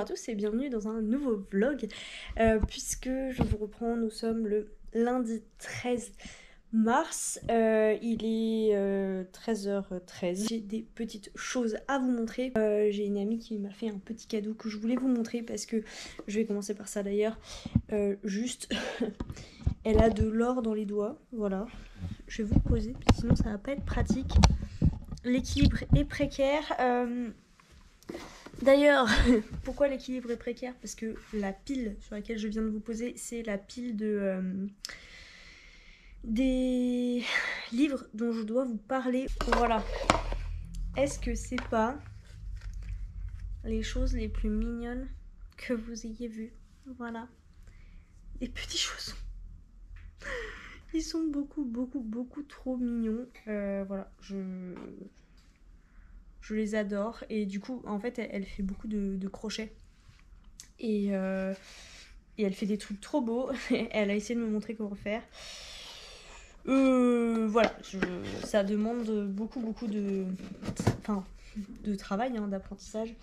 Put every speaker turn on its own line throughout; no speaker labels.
à tous et bienvenue dans un nouveau vlog puisque je vous reprends, nous sommes le lundi 13 mars, il est 13h13. J'ai des petites choses à vous montrer. J'ai une amie qui m'a fait un petit cadeau que je voulais vous montrer parce que je vais commencer par ça d'ailleurs. Juste, elle a de l'or dans les doigts, voilà. Je vais vous le poser, sinon ça va pas être pratique. L'équilibre est précaire. D'ailleurs, pourquoi l'équilibre est précaire? Parce que la pile sur laquelle je viens de vous poser, c'est la pile des livres dont je dois vous parler. Voilà. Est-ce que c'est pas les choses les plus mignonnes que vous ayez vues? Voilà. Les petits chaussons. Ils sont beaucoup trop mignons. Voilà, je les adore. Et du coup, en fait, elle fait beaucoup de crochets. Et elle fait des trucs trop beaux. Elle a essayé de me montrer comment faire. Voilà, ça demande beaucoup de travail, hein, d'apprentissage.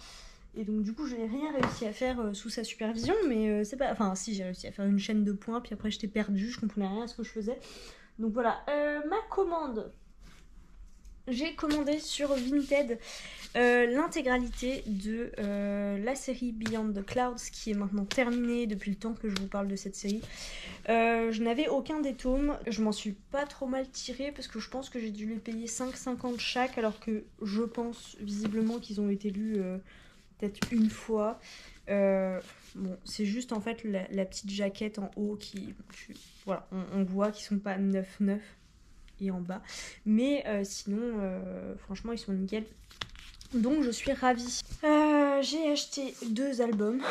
Et donc du coup, je n'ai rien réussi à faire sous sa supervision, mais c'est pas... Enfin, si, j'ai réussi à faire une chaîne de points, puis après j'étais perdue, je comprenais rien à ce que je faisais. Donc voilà, ma commande. J'ai commandé sur Vinted l'intégralité de la série Beyond the Clouds, qui est maintenant terminée depuis le temps que je vous parle de cette série. Je n'avais aucun des tomes, je m'en suis pas trop mal tirée parce que je pense que j'ai dû les payer 5,50 chaque, alors que je pense visiblement qu'ils ont été lus peut-être une fois. Bon, c'est juste en fait la petite jaquette en haut qui... Voilà, on voit qu'ils sont pas 9,9 et en bas. Mais sinon, franchement, ils sont nickel. Donc je suis ravie. J'ai acheté 2 albums.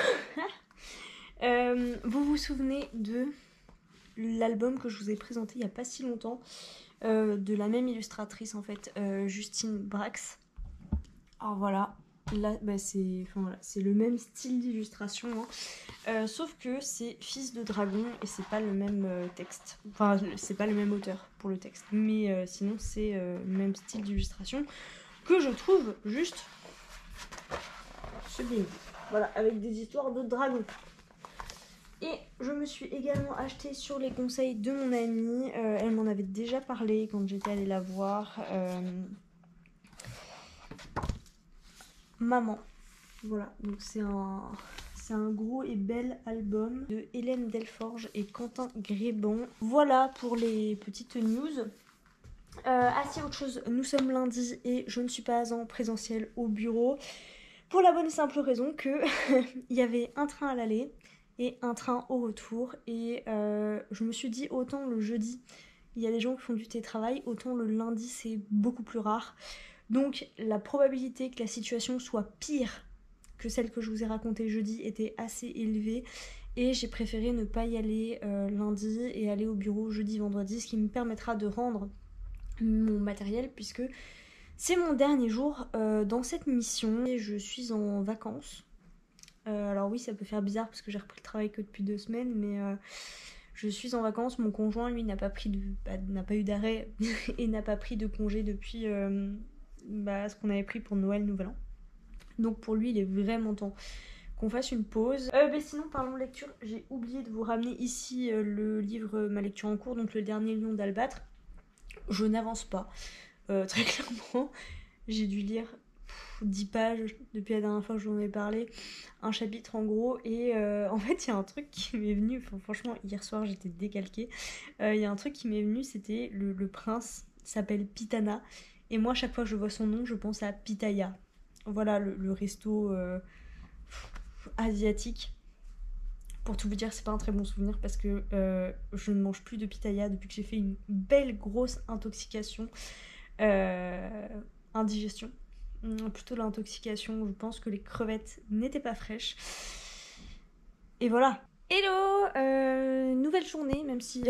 Vous vous souvenez de l'album que je vous ai présenté il n'y a pas si longtemps, de la même illustratrice en fait, Justine Brax. Alors voilà, là bah, c'est le même style d'illustration, hein. Sauf que c'est Fils de Dragon et c'est pas le même texte. Enfin, c'est pas le même auteur pour le texte. Mais sinon, c'est le même style d'illustration que je trouve juste sublime. Voilà, avec des histoires de dragons. Et je me suis également acheté sur les conseils de mon amie. Elle m'en avait déjà parlé quand j'étais allée la voir. Maman. Voilà, donc c'est un gros et bel album de Hélène Delforge et Quentin Grébon. Voilà pour les petites news. Si, autre chose, nous sommes lundi et je ne suis pas en présentiel au bureau. Pour la bonne et simple raison que il y avait un train à l'aller et un train au retour. Et je me suis dit, autant le jeudi, il y a des gens qui font du télétravail, autant le lundi, c'est beaucoup plus rare. Donc la probabilité que la situation soit pire que celle que je vous ai racontée jeudi était assez élevée. Et j'ai préféré ne pas y aller lundi et aller au bureau jeudi, vendredi, ce qui me permettra de rendre mon matériel puisque c'est mon dernier jour dans cette mission et je suis en vacances. Alors oui, ça peut faire bizarre parce que j'ai repris le travail que depuis 2 semaines, mais je suis en vacances. Mon conjoint, lui, n'a pas eu d'arrêt et n'a pas pris de congé depuis ce qu'on avait pris pour Noël, Nouvel An. Donc pour lui, il est vraiment temps qu'on fasse une pause. Sinon, parlons lecture. J'ai oublié de vous ramener ici le livre Ma lecture en cours, donc Le Dernier Lion d'Albâtre. Je n'avance pas. Très clairement, j'ai dû lire 10 pages depuis la dernière fois que j'en ai parlé, un chapitre en gros, et en fait il y a un truc qui m'est venu, franchement hier soir j'étais décalquée, il y a un truc qui m'est venu, c'était le prince s'appelle Pitana, et moi chaque fois que je vois son nom je pense à Pitaya, voilà le resto asiatique. Pour tout vous dire, c'est pas un très bon souvenir parce que je ne mange plus de pitaya depuis que j'ai fait une belle grosse intoxication. Indigestion. Plutôt l'intoxication, je pense que les crevettes n'étaient pas fraîches. Et voilà. Hello, nouvelle journée, même si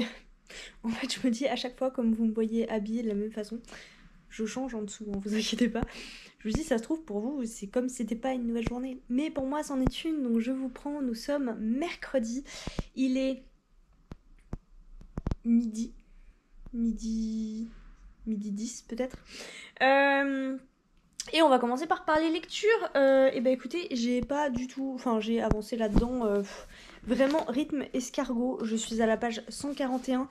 en fait je me dis à chaque fois, comme vous me voyez habillée de la même façon, je change en dessous, hein, vous inquiétez pas. Je vous dis, ça se trouve pour vous, c'est comme si c'était pas une nouvelle journée. Mais pour moi, c'en est une, donc je vous prends. Nous sommes mercredi. Il est midi 10 peut-être. Et on va commencer par parler lecture. Et bah écoutez, j'ai pas du tout... Enfin, j'ai avancé là-dedans. Vraiment, rythme escargot. Je suis à la page 141.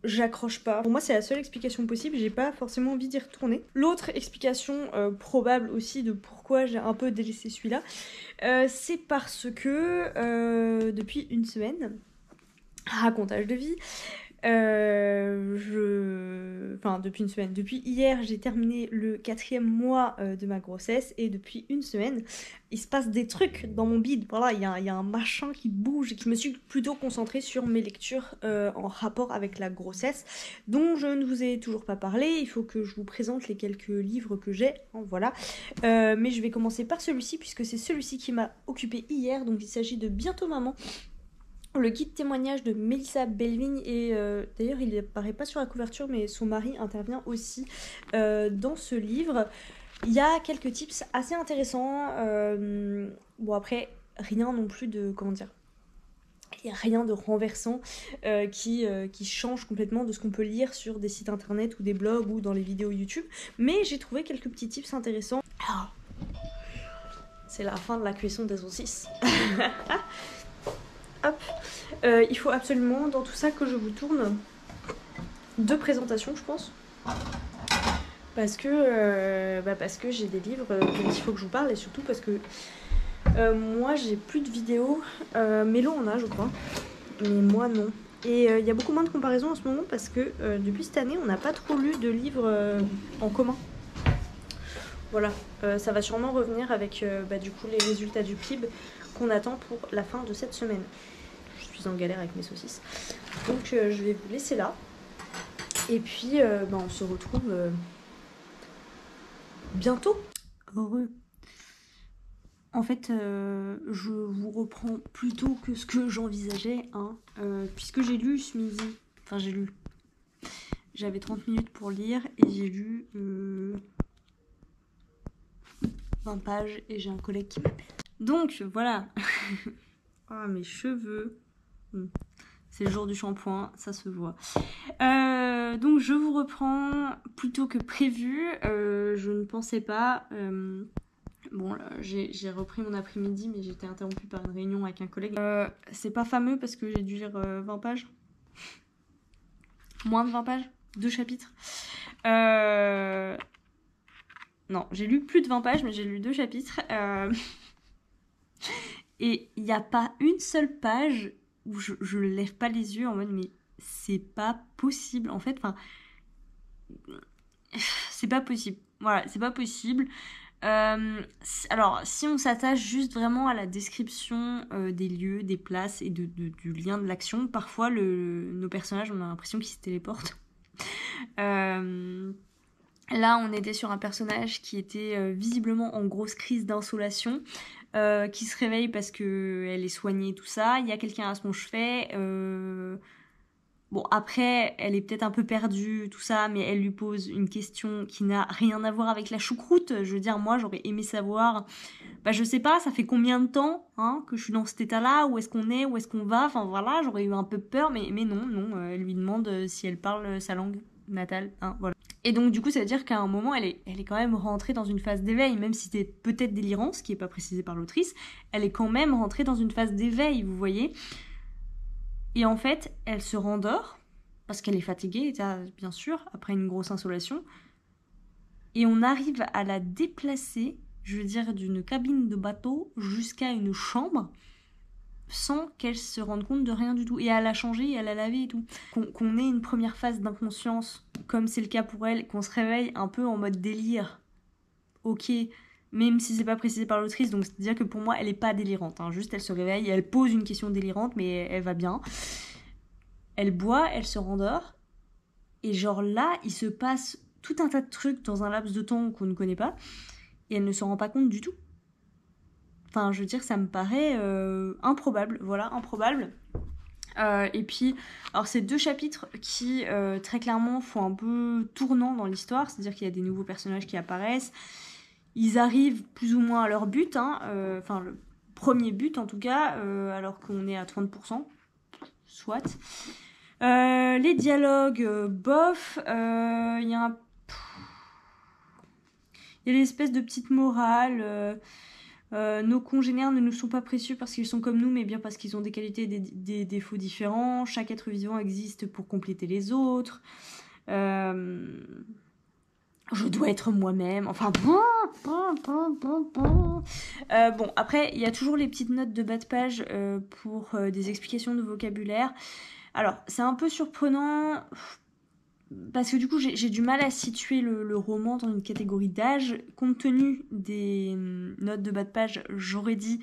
J'accroche pas. Pour moi, c'est la seule explication possible. J'ai pas forcément envie d'y retourner. L'autre explication probable aussi de pourquoi j'ai un peu délaissé celui-là, c'est parce que depuis une semaine, racontage de vie, enfin depuis une semaine, depuis hier j'ai terminé le 4e mois de ma grossesse et depuis une semaine il se passe des trucs dans mon bide, voilà, il y a un machin qui bouge et je me suis plutôt concentrée sur mes lectures en rapport avec la grossesse dont je ne vous ai toujours pas parlé. Il faut que je vous présente les quelques livres que j'ai, hein, voilà. Mais je vais commencer par celui-ci puisque c'est celui-ci qui m'a occupée hier, donc il s'agit de Bientôt Maman, le guide témoignage de Melissa Belving. Et d'ailleurs il apparaît pas sur la couverture mais son mari intervient aussi dans ce livre. Il y a quelques tips assez intéressants, bon après rien non plus de, comment dire, il n'y a rien de renversant qui change complètement de ce qu'on peut lire sur des sites internet ou des blogs ou dans les vidéos YouTube, mais j'ai trouvé quelques petits tips intéressants. Ah, c'est la fin de la cuisson des saucisses. Hop. Il faut absolument dans tout ça que je vous tourne 2 présentations, je pense, parce que j'ai des livres dont il faut que je vous parle, et surtout parce que moi j'ai plus de vidéos, Mélo en a je crois, mais moi non. Et il y a beaucoup moins de comparaisons en ce moment parce que depuis cette année on n'a pas trop lu de livres en commun. Voilà, ça va sûrement revenir avec du coup les résultats du PIB qu'on attend pour la fin de cette semaine. Je suis en galère avec mes saucisses, donc je vais vous laisser là. Et puis on se retrouve bientôt. Heureux. En fait, je vous reprends plus tôt que ce que j'envisageais, hein, puisque j'ai lu ce midi. Enfin, j'ai lu. J'avais 30 minutes pour lire et j'ai lu 20 pages et j'ai un collègue qui m'appelle. Donc, voilà. Oh, mes cheveux. C'est le jour du shampoing, ça se voit. Donc, je vous reprends plus tôt que prévu. Je ne pensais pas... Bon, là, j'ai repris mon après-midi, mais j'étais interrompue par une réunion avec un collègue. C'est pas fameux parce que j'ai dû lire 20 pages. Moins de 20 pages, 2 chapitres. Non, j'ai lu plus de 20 pages, mais j'ai lu 2 chapitres. Et il n'y a pas une seule page où je lève pas les yeux en mode mais c'est pas possible. En fait, enfin, c'est pas possible. Voilà, c'est pas possible. Alors, si on s'attache juste vraiment à la description des lieux, des places et du lien de l'action, parfois nos personnages, on a l'impression qu'ils se téléportent. Là, on était sur un personnage qui était visiblement en grosse crise d'insolation, qui se réveille parce qu'elle est soignée, tout ça. Il y a quelqu'un à son chevet. Bon, après, elle est peut-être un peu perdue, tout ça, mais elle lui pose une question qui n'a rien à voir avec la choucroute. Je veux dire, moi, j'aurais aimé savoir, je sais pas, ça fait combien de temps que je suis dans cet état-là, où est-ce qu'on est, où est-ce qu'on va, enfin voilà, j'aurais eu un peu peur, mais non, elle lui demande si elle parle sa langue natale, voilà. Et donc, du coup, ça veut dire qu'à un moment, elle est quand même rentrée dans une phase d'éveil, même si c'était peut-être délirant, ce qui n'est pas précisé par l'autrice, elle est quand même rentrée dans une phase d'éveil, vous voyez. Et en fait, elle se rendort, parce qu'elle est fatiguée, bien sûr, après une grosse insolation. Et on arrive à la déplacer, je veux dire, d'une cabine de bateau jusqu'à une chambre, sans qu'elle se rende compte de rien du tout. Et à la changer, et à la laver et tout. Qu'on ait une première phase d'inconscience, comme c'est le cas pour elle, qu'on se réveille un peu en mode délire. Ok, même si c'est pas précisé par l'autrice, donc c'est-à-dire que pour moi elle est pas délirante, juste elle se réveille et elle pose une question délirante mais elle va bien, elle boit, elle se rendort et genre là il se passe tout un tas de trucs dans un laps de temps qu'on ne connaît pas et elle ne s'en rend pas compte du tout. Enfin je veux dire ça me paraît improbable, voilà, improbable. Et puis, alors c'est 2 chapitres qui très clairement font un peu tournant dans l'histoire, c'est-à-dire qu'il y a des nouveaux personnages qui apparaissent. Ils arrivent plus ou moins à leur but, enfin le premier but en tout cas, alors qu'on est à 30%, soit. Les dialogues, bof, il y a Il y a l'espèce de petite morale. Nos congénères ne nous sont pas précieux parce qu'ils sont comme nous, mais bien parce qu'ils ont des qualités et des défauts différents. Chaque être vivant existe pour compléter les autres. Je dois être moi-même. Enfin, bon, après, il y a toujours les petites notes de bas de page pour des explications de vocabulaire. Alors, c'est un peu surprenant parce que du coup, j'ai du mal à situer le roman dans une catégorie d'âge. Compte tenu des notes de bas de page, j'aurais dit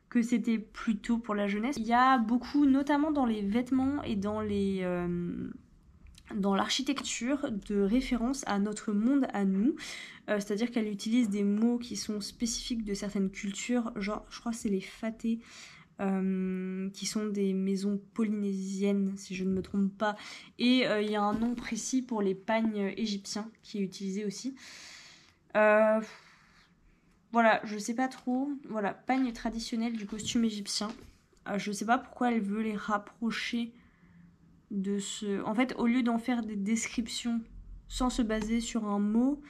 que c'était plutôt pour la jeunesse. Il y a beaucoup, notamment dans les vêtements et dans l'architecture, de références à notre monde à nous. C'est-à-dire qu'elle utilise des mots qui sont spécifiques de certaines cultures, genre je crois que c'est les fatés, qui sont des maisons polynésiennes si je ne me trompe pas, et il y a un nom précis pour les pagnes égyptiens qui est utilisé aussi. Voilà, je sais pas trop. Voilà, pagne traditionnel du costume égyptien. Je sais pas pourquoi elle veut les rapprocher de ce... En fait, au lieu d'en faire des descriptions sans se baser sur un mot,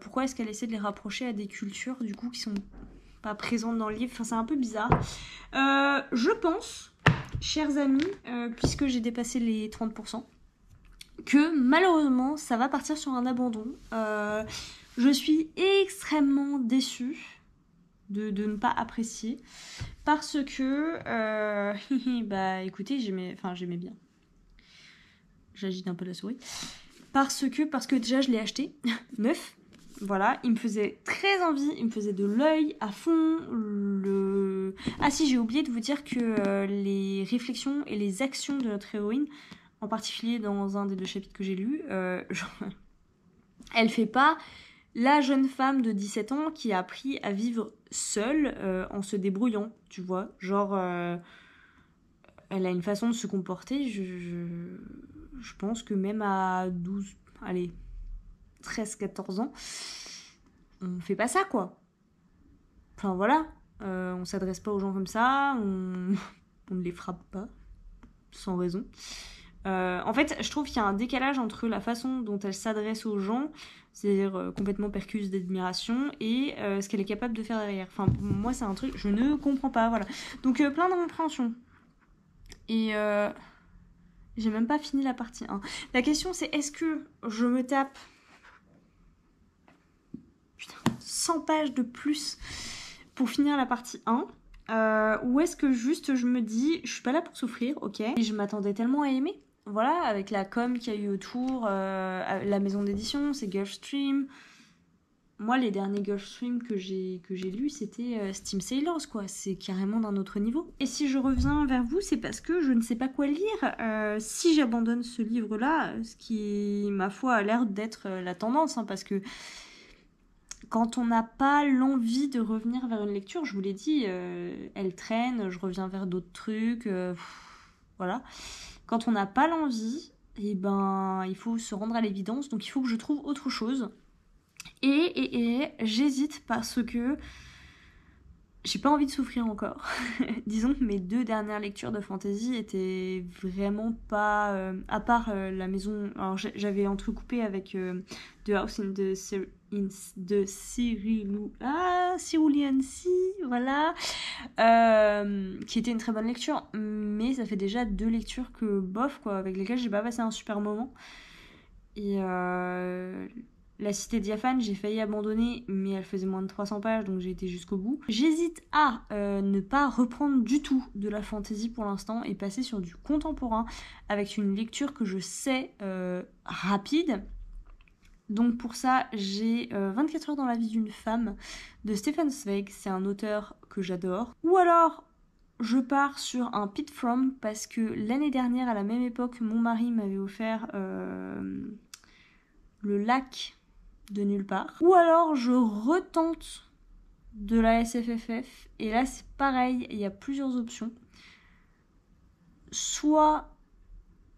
pourquoi est-ce qu'elle essaie de les rapprocher à des cultures du coup qui sont pas présentes dans le livre? Enfin, c'est un peu bizarre. Je pense, chers amis, puisque j'ai dépassé les 30%, que malheureusement ça va partir sur un abandon. Je suis extrêmement déçue de ne pas apprécier parce que bah écoutez, j'aimais bien. J'agite un peu la souris. Parce que déjà je l'ai acheté neuf. Voilà, il me faisait très envie, il me faisait de l'œil à fond. Ah si, j'ai oublié de vous dire que les réflexions et les actions de notre héroïne, en particulier dans un des 2 chapitres que j'ai lus, elle fait pas la jeune femme de 17 ans qui a appris à vivre seule en se débrouillant, tu vois. Genre, elle a une façon de se comporter, je pense que même à 12, allez, 13-14 ans, on fait pas ça, quoi. Enfin, voilà. On s'adresse pas aux gens comme ça, on ne les frappe pas, sans raison. En fait, je trouve qu'il y a un décalage entre la façon dont elle s'adresse aux gens, c'est-à-dire complètement percuse d'admiration, et ce qu'elle est capable de faire derrière. Enfin, moi, c'est un truc, je ne comprends pas, voilà. Donc, plein d'incompréhension. Et j'ai même pas fini la partie 1. La question, c'est est-ce que je me tape 100 pages de plus pour finir la partie 1 ou est-ce que juste je me dis, je suis pas là pour souffrir, ok, et je m'attendais tellement à aimer. Voilà, avec la com qu'il y a eu autour, la maison d'édition, c'est Gulfstream. Moi, les derniers Gulfstream que j'ai lus, c'était Steam Sailors, quoi. C'est carrément d'un autre niveau. Et si je reviens vers vous, c'est parce que je ne sais pas quoi lire. Si j'abandonne ce livre-là, ce qui, ma foi, a l'air d'être la tendance, hein, parce que quand on n'a pas l'envie de revenir vers une lecture, je vous l'ai dit, elle traîne, je reviens vers d'autres trucs, voilà. Quand on n'a pas l'envie, eh ben, il faut se rendre à l'évidence, donc il faut que je trouve autre chose. Et j'hésite parce que j'ai pas envie de souffrir encore. Disons que mes 2 dernières lectures de fantasy étaient vraiment pas... à part la maison... Alors j'avais entrecoupé avec The House in the Cerulean Sea, voilà, qui était une très bonne lecture, mais ça fait déjà 2 lectures que bof, quoi, avec lesquelles j'ai pas passé un super moment. Et La Cité Diaphane, j'ai failli abandonner, mais elle faisait moins de 300 pages, donc j'ai été jusqu'au bout. J'hésite à ne pas reprendre du tout de la fantasy pour l'instant et passer sur du contemporain avec une lecture que je sais rapide. Donc pour ça, j'ai 24 heures dans la vie d'une femme de Stefan Zweig, c'est un auteur que j'adore. Ou alors, je pars sur un Pete Fromm, parce que l'année dernière, à la même époque, mon mari m'avait offert Le Lac de nulle part. Ou alors je retente de la SFFF, et là c'est pareil, il y a plusieurs options. Soit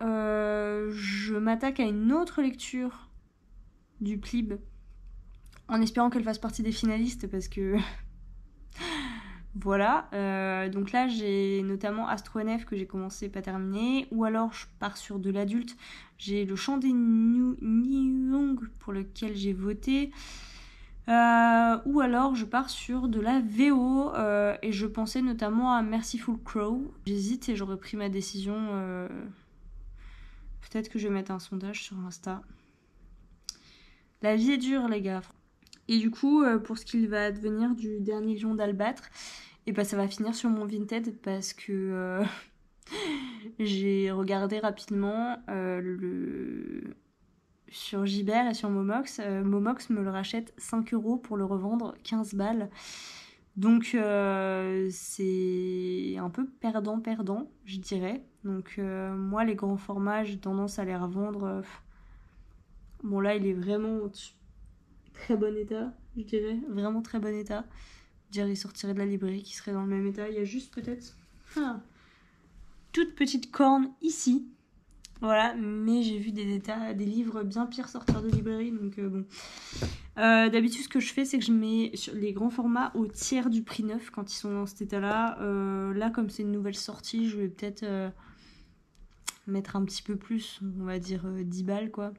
je m'attaque à une autre lecture du Plib, en espérant qu'elle fasse partie des finalistes, parce que voilà. Donc là j'ai notamment Astronef que j'ai commencé pas terminé, ou alors je pars sur de l'adulte. J'ai Le Chant des Nyung pour lequel j'ai voté. Ou alors je pars sur de la VO et je pensais notamment à Merciful Crow. J'hésite et j'aurais pris ma décision. Peut-être que je vais mettre un sondage sur Insta. La vie est dure les gars. Et du coup pour ce qu'il va advenir du dernier lion d'Albâtre, et bah ça va finir sur mon Vinted parce que j'ai regardé rapidement sur Gibert et sur Momox. Momox me le rachète 5 € pour le revendre 15 balles. Donc c'est un peu perdant-perdant, je dirais. Donc moi, les grands formats, j'ai tendance à les revendre. Bon, là, il est vraiment en très bon état, je dirais. Vraiment très bon état. Je dirais, il sortirait de la librairie qui serait dans le même état. Il y a juste peut-être toute petite corne ici. Voilà, mais j'ai vu des livres bien pires sortir de librairie, donc bon. D'habitude, ce que je fais, c'est que je mets les grands formats au tiers du prix neuf quand ils sont dans cet état-là. Là, comme c'est une nouvelle sortie, je vais peut-être mettre un petit peu plus, on va dire 10 balles, quoi.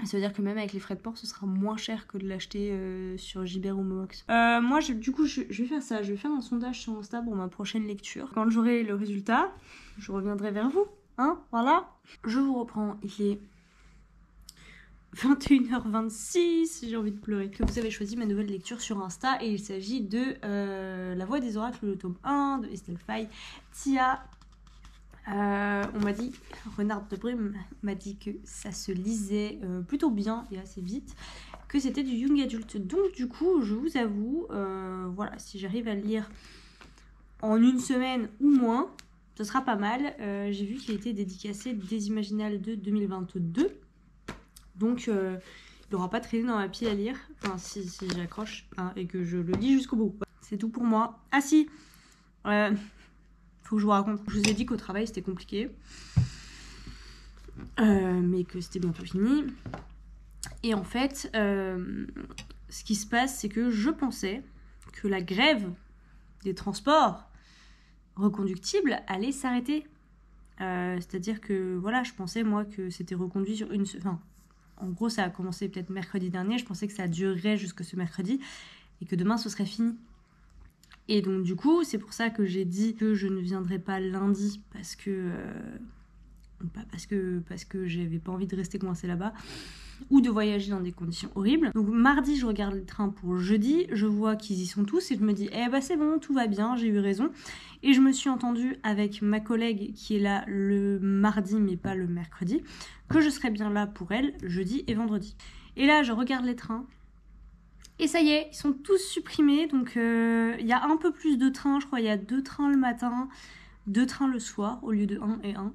Ça veut dire que même avec les frais de port, ce sera moins cher que de l'acheter sur Gibert ou Momox. Moi, du coup, je vais faire ça. Je vais faire un sondage sur Insta pour ma prochaine lecture. Quand j'aurai le résultat, je reviendrai vers vous. Hein, voilà. Je vous reprends, il est 21h26, j'ai envie de pleurer. Que vous avez choisi ma nouvelle lecture sur Insta et il s'agit de La Voix des Oracles, le tome 1 de Estelle Faye, Tia. On m'a dit, Renard de Brume m'a dit que ça se lisait plutôt bien et assez vite, que c'était du young adulte. Donc du coup, je vous avoue, voilà, si j'arrive à le lire en une semaine ou moins, ce sera pas mal. J'ai vu qu'il était dédicacé des Imaginales de 2022. Donc, il n'aura pas traîné dans ma pile à lire. Enfin, si j'accroche hein, et que je le lis jusqu'au bout. C'est tout pour moi. Ah si, faut que je vous raconte. Je vous ai dit qu'au travail, c'était compliqué. Mais que c'était bientôt fini. Et en fait, ce qui se passe, c'est que je pensais que la grève des transports reconductible allait s'arrêter. C'est-à-dire que, voilà, je pensais, moi, que c'était reconduit sur une... Enfin, en gros, ça a commencé peut-être mercredi dernier. Je pensais que ça durerait jusque ce mercredi et que demain, ce serait fini. Et donc, du coup, c'est pour ça que j'ai dit que je ne viendrai pas lundi parce que... parce que j'avais pas envie de rester coincée là-bas ou de voyager dans des conditions horribles. Donc mardi, je regarde les trains pour jeudi, je vois qu'ils y sont tous et je me dis eh bah c'est bon, tout va bien, j'ai eu raison. Et je me suis entendue avec ma collègue qui est là le mardi mais pas le mercredi, que je serai bien là pour elle jeudi et vendredi. Et là, je regarde les trains et ça y est, ils sont tous supprimés. Donc il y a un peu plus de trains, je crois il y a 2 trains le matin, 2 trains le soir au lieu de 1 et 1.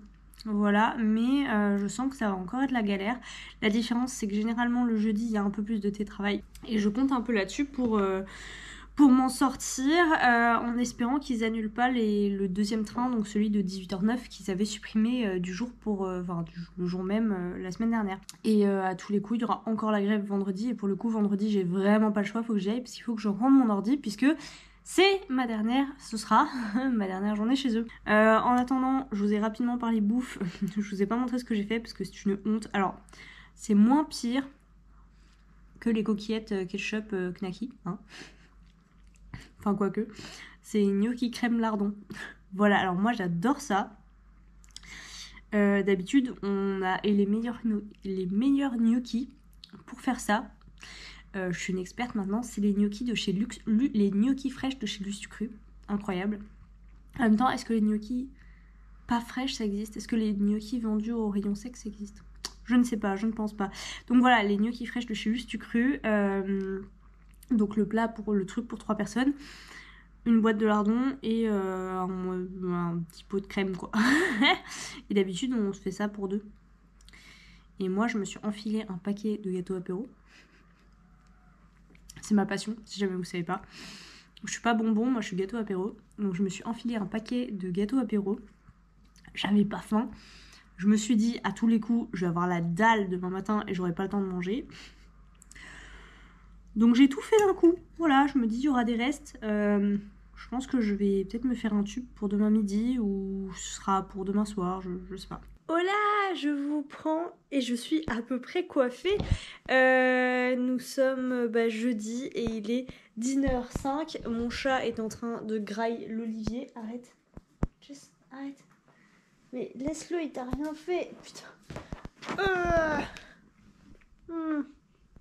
Voilà, mais je sens que ça va encore être la galère. La différence, c'est que généralement le jeudi, il y a un peu plus de télétravail. Et je compte un peu là-dessus pour m'en sortir, en espérant qu'ils annulent pas le deuxième train, donc celui de 18h09, qu'ils avaient supprimé du jour le jour même, la semaine dernière. Et à tous les coups, il y aura encore la grève vendredi. Et pour le coup, vendredi, j'ai vraiment pas le choix, faut que j'y aille, parce qu'il faut que je rende mon ordi, puisque... ce sera ma dernière journée chez eux. En attendant, je vous ai rapidement parlé bouffe. Je vous ai pas montré ce que j'ai fait parce que c'est une honte. Alors, c'est moins pire que les coquillettes ketchup knacky. Hein. Enfin, quoique. C'est gnocchi crème lardon. Voilà, alors moi j'adore ça. D'habitude, on a les meilleurs gnocchis pour faire ça. Je suis une experte maintenant, c'est les gnocchis de chez les gnocchis fraîches de chez Lustucru. Incroyable. En même temps, est-ce que les gnocchis pas fraîches ça existe? Est-ce que les gnocchis vendus au rayon sec ça existe? Je ne sais pas, je ne pense pas. Donc voilà, les gnocchis fraîches de chez Lustucru. Donc le truc pour 3 personnes. Une boîte de lardons et un petit pot de crème quoi. Et d'habitude on se fait ça pour 2. Et moi je me suis enfilé un paquet de gâteaux apéro. C'est ma passion, si jamais vous savez pas. Je suis pas bonbon, moi je suis gâteau apéro. Donc je me suis enfilé un paquet de gâteaux apéro. J'avais pas faim. Je me suis dit à tous les coups, je vais avoir la dalle demain matin et j'aurai pas le temps de manger. Donc j'ai tout fait d'un coup. Voilà, je me dis il y aura des restes. Je pense que je vais peut-être me faire un tube pour demain midi ou ce sera pour demain soir, je sais pas. Hola je vous prends et je suis à peu près coiffée. Nous sommes jeudi et il est 19h05. Mon chat est en train de grailler l'olivier. Arrête. Just arrête. Mais laisse-le, il t'a rien fait. Putain.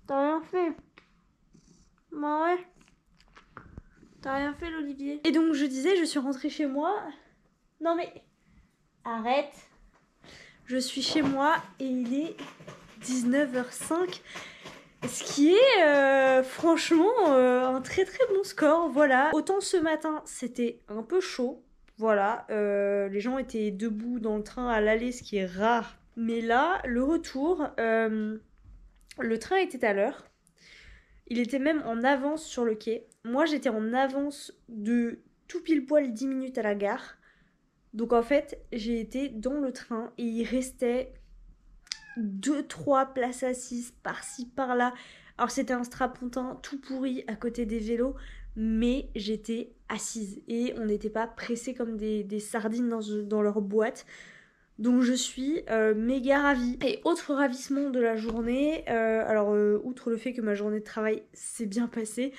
T'as rien fait. Bah ouais. T'as rien fait l'olivier. Et donc je disais, je suis rentrée chez moi. Non mais... Arrête. Je suis chez moi et il est 19h05. Ce qui est franchement un très très bon score. Voilà. Autant ce matin c'était un peu chaud. Voilà. Les gens étaient debout dans le train à l'aller, ce qui est rare. Mais là, le retour, le train était à l'heure. Il était même en avance sur le quai. Moi, j'étais en avance de tout pile poil 10 minutes à la gare. Donc en fait, j'ai été dans le train et il restait 2-3 places assises par-ci, par-là. Alors c'était un strapontin tout pourri à côté des vélos, mais j'étais assise et on n'était pas pressés comme des sardines dans leur boîte. Donc je suis méga ravie. Et autre ravissement de la journée, outre le fait que ma journée de travail s'est bien passée,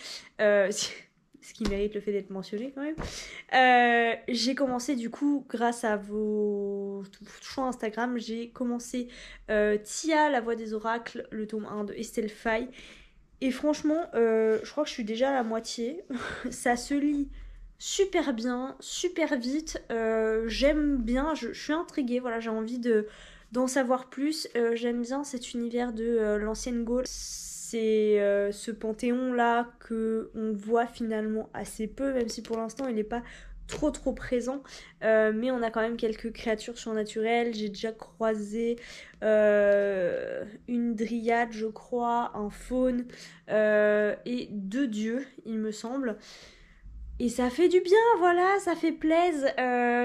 ce qui mérite le fait d'être mentionné quand même, j'ai commencé du coup, grâce à vos choix Instagram, j'ai commencé Tia, la voix des oracles, le tome 1 de Estelle Faye. Et franchement, je crois que je suis déjà à la moitié. Ça se lit super bien, super vite. J'aime bien, je suis intriguée, voilà, j'ai envie d'en savoir plus. J'aime bien cet univers de l'ancienne Gaule. C'est ce panthéon-là qu'on voit finalement assez peu, même si pour l'instant il n'est pas trop présent. Mais on a quand même quelques créatures surnaturelles. J'ai déjà croisé une dryade, je crois, un faune et 2 dieux, il me semble. Et ça fait du bien, voilà, ça fait plaisir.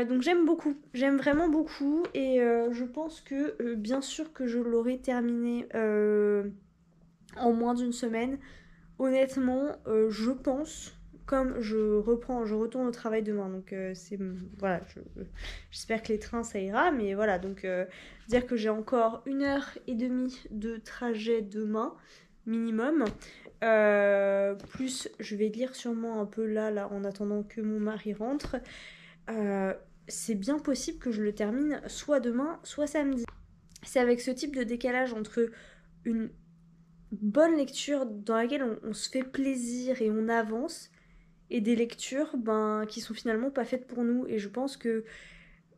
Donc j'aime beaucoup, j'aime vraiment beaucoup. Et je pense que, bien sûr que je l'aurai terminé en moins d'une semaine. Honnêtement, je pense, comme je retourne au travail demain. Donc voilà, j'espère que les trains ça ira. Mais voilà, donc dire que j'ai encore 1h30 de trajet demain, minimum. Plus je vais lire sûrement un peu là en attendant que mon mari rentre. C'est bien possible que je le termine soit demain soit samedi. C'est avec ce type de décalage entre une bonne lecture dans laquelle on se fait plaisir et on avance, et des lectures qui sont finalement pas faites pour nous. Et je pense que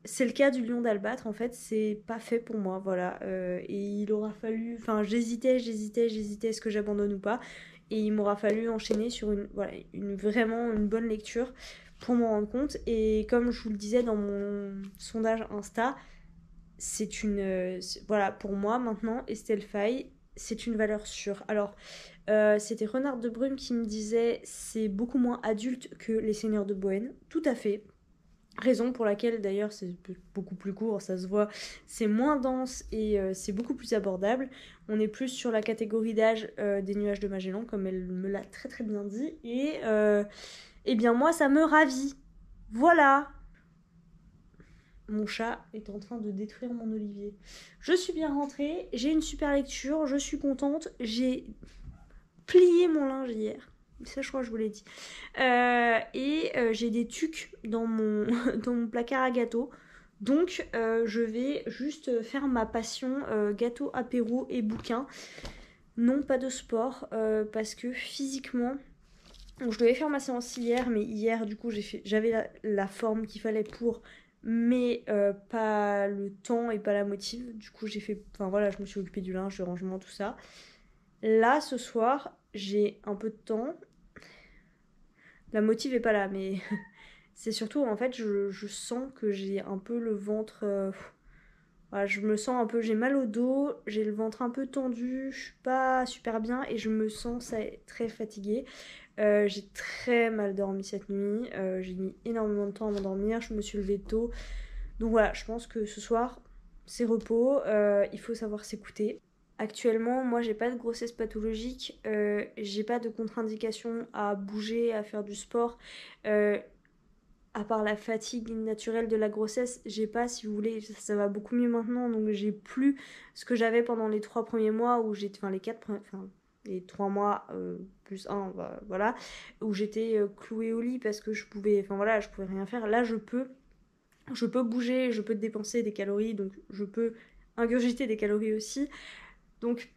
c'est le cas du Lion d'Albâtre, en fait, c'est pas fait pour moi, voilà. Et il aura fallu... Enfin, j'hésitais, est-ce que j'abandonne ou pas. Et il m'aura fallu enchaîner sur vraiment une bonne lecture pour m'en rendre compte. Et comme je vous le disais dans mon sondage Insta, voilà, pour moi, maintenant, Estelle Faye, c'est une valeur sûre. Alors, c'était Renard de Brume qui me disait c'est beaucoup moins adulte que Les Seigneurs de Bohême. Tout à fait. Raison pour laquelle d'ailleurs c'est beaucoup plus court, ça se voit, c'est moins dense et c'est beaucoup plus abordable. On est plus sur la catégorie d'âge des Nuages de Magellan, comme elle me l'a très très bien dit. Et eh bien moi ça me ravit. Voilà. Mon chat est en train de détruire mon olivier. Je suis bien rentrée, j'ai une super lecture, je suis contente. J'ai plié mon linge hier. Ça, je crois que je vous l'ai dit. J'ai des tucs dans mon, dans mon placard à gâteaux. Donc, je vais juste faire ma passion gâteau, apéro et bouquin. Non, pas de sport, parce que physiquement... Donc, je devais faire ma séance hier, mais hier, du coup, j'avais la forme qu'il fallait pour... mais pas le temps et pas la motive. Du coup, enfin voilà, je me suis occupée du linge, du rangement, tout ça. Là, ce soir, j'ai un peu de temps. La motive est pas là, mais c'est surtout, en fait, je sens que j'ai un peu le ventre... voilà, je me sens un peu... J'ai mal au dos, j'ai le ventre un peu tendu, je suis pas super bien et je me sens très fatiguée. J'ai très mal dormi cette nuit, j'ai mis énormément de temps à m'endormir, je me suis levée tôt. Donc voilà, je pense que ce soir, c'est repos, il faut savoir s'écouter. Actuellement, moi, j'ai pas de grossesse pathologique, j'ai pas de contre-indication à bouger, à faire du sport. à part la fatigue naturelle de la grossesse, j'ai pas, si vous voulez, ça va beaucoup mieux maintenant, donc j'ai plus ce que j'avais pendant les 3 premiers mois où j'étais, enfin les 4 premiers, enfin les 3 mois plus 1, bah, voilà, où j'étais clouée au lit parce que je pouvais, enfin voilà, je pouvais rien faire. Là, je peux bouger, je peux dépenser des calories, donc je peux ingurgiter des calories aussi. Donc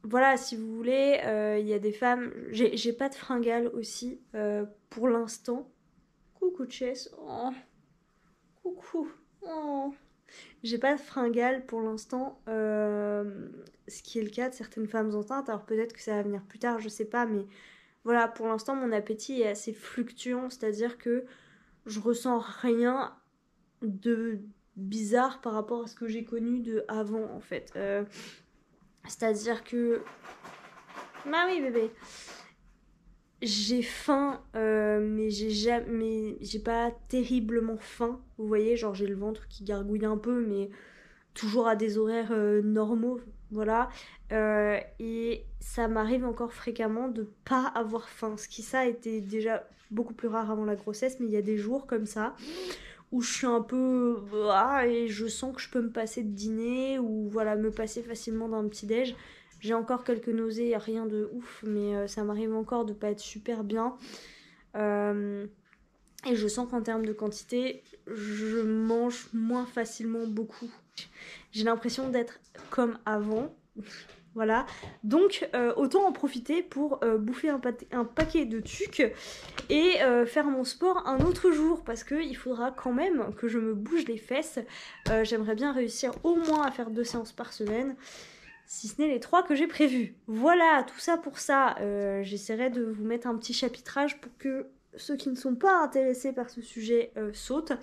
voilà, si vous voulez, il y a des femmes, j'ai pas de fringales aussi pour l'instant. Coucou Chess, oh, coucou, oh. J'ai pas de fringales pour l'instant, ce qui est le cas de certaines femmes enceintes. Alors peut-être que ça va venir plus tard, je sais pas, mais voilà, pour l'instant mon appétit est assez fluctuant, c'est-à-dire que je ressens rien de bizarre par rapport à ce que j'ai connu de avant en fait. C'est-à-dire que... Bah oui bébé. J'ai faim, mais j'ai pas terriblement faim. Vous voyez, genre j'ai le ventre qui gargouille un peu, mais toujours à des horaires normaux, voilà. Et ça m'arrive encore fréquemment de pas avoir faim, ce qui ça était déjà beaucoup plus rare avant la grossesse, mais il y a des jours comme ça où je suis un peu et je sens que je peux me passer de dîner ou voilà me passer facilement d'un petit déj. J'ai encore quelques nausées, rien de ouf, mais ça m'arrive encore de pas être super bien. Et je sens qu'en termes de quantité, je mange moins facilement beaucoup. J'ai l'impression d'être comme avant. Voilà. Donc autant en profiter pour bouffer un paquet de tucs et faire mon sport un autre jour parce qu'il faudra quand même que je me bouge les fesses. J'aimerais bien réussir au moins à faire 2 séances par semaine, si ce n'est les 3 que j'ai prévues. Voilà, tout ça pour ça. J'essaierai de vous mettre un petit chapitrage pour que ceux qui ne sont pas intéressés par ce sujet sautent.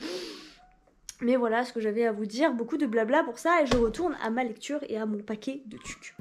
Mais voilà ce que j'avais à vous dire, beaucoup de blabla pour ça, et je retourne à ma lecture et à mon paquet de tucs.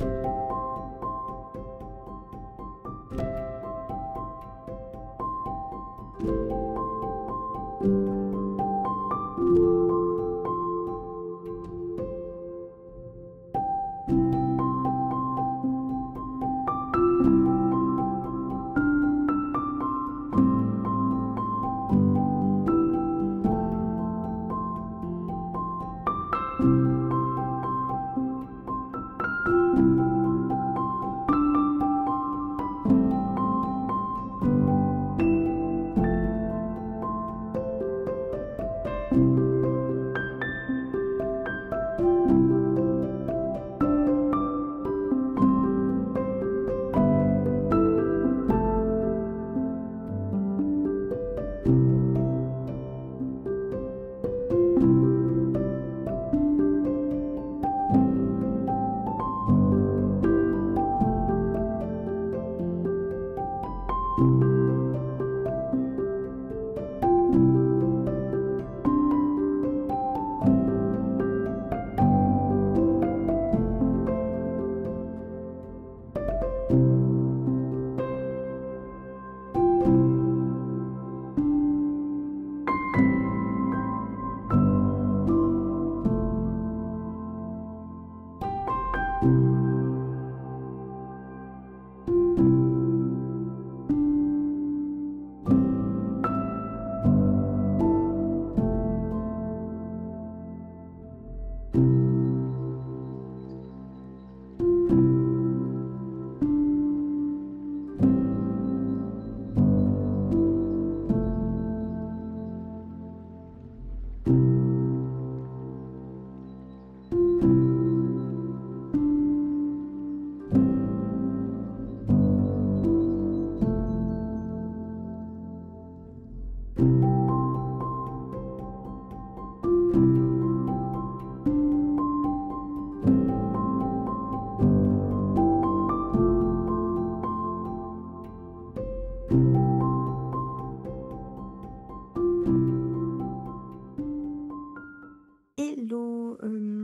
Hello,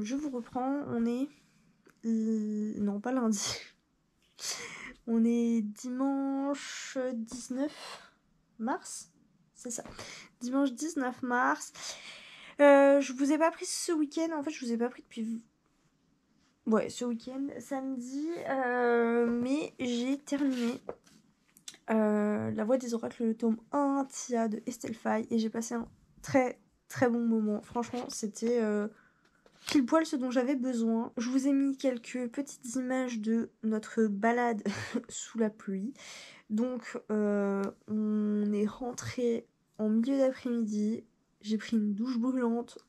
je vous reprends, on est... non, pas lundi. On est dimanche 19 mars, c'est ça. Dimanche 19 mars. Je vous ai pas pris ce week-end, en fait je vous ai pas pris depuis... Ouais, ce week-end, samedi, mais j'ai terminé La Voix des Oracles, le tome 1, Tia de Estelle Faye, et j'ai passé un très très bon moment. Franchement, c'était pile poil ce dont j'avais besoin. Je vous ai mis quelques petites images de notre balade sous la pluie. Donc on est rentré en milieu d'après-midi. J'ai pris une douche brûlante.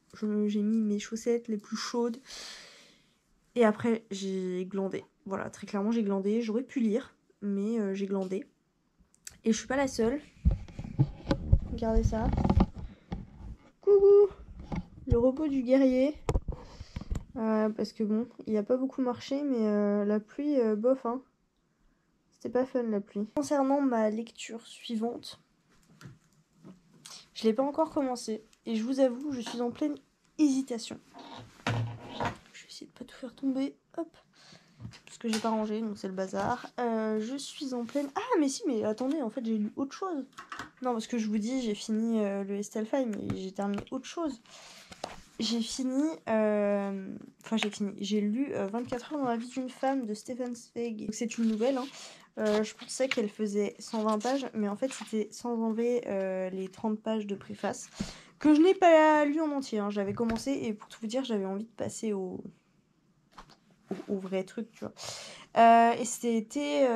J'ai mis mes chaussettes les plus chaudes. Et après j'ai glandé. Voilà, très clairement j'ai glandé. J'aurais pu lire, mais j'ai glandé. Et je suis pas la seule. Regardez ça. Coucou, le repos du guerrier. Parce que bon, il a pas beaucoup marché, mais la pluie, bof, hein. C'était pas fun la pluie. Concernant ma lecture suivante, je l'ai pas encore commencé. Et je vous avoue, je suis en pleine hésitation. Je vais essayer de pas tout faire tomber. Hop. Parce que j'ai pas rangé, donc c'est le bazar. Je suis en pleine... Ah, mais si, mais attendez, en fait, j'ai lu autre chose. Non, parce que je vous dis, j'ai fini le Estelfheim, mais j'ai terminé autre chose. J'ai fini... Enfin, j'ai lu 24 heures dans la vie d'une femme de Stefan Zweig. C'est une nouvelle, hein. Je pensais qu'elle faisait 120 pages, mais en fait, c'était sans enlever les 30 pages de préface. Que je n'ai pas lu en entier, hein. J'avais commencé, et pour tout vous dire, j'avais envie de passer au vrai truc, tu vois. Et c'était